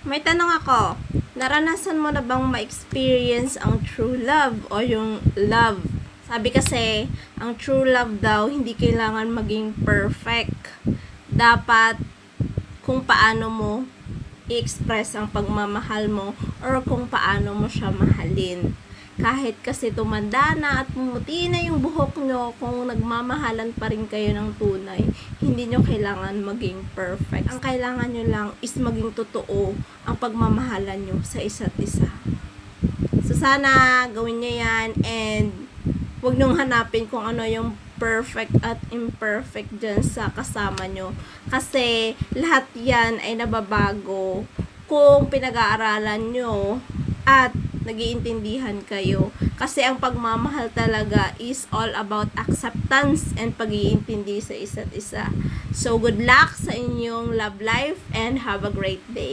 May tanong ako, naranasan mo na bang ma-experience ang true love o yung love? Sabi kasi, ang true love daw, hindi kailangan maging perfect. Dapat kung paano mo i-express ang pagmamahal mo or kung paano mo siya mahalin. Kahit kasi tumanda na at pumuti na yung buhok nyo, kung nagmamahalan pa rin kayo ng tunay, hindi nyo kailangan maging perfect. Ang kailangan nyo lang is maging totoo ang pagmamahalan nyo sa isa't isa. So sana gawin nyo yan, and huwag nyong hanapin kung ano yung perfect at imperfect dyan sa kasama nyo. Kasi lahat yan ay nababago kung pinag-aaralan nyo at nag-iintindihan kayo. Kasi ang pagmamahal talaga is all about acceptance and pag-iintindi sa isa't isa. So good luck sa inyong love life and have a great day.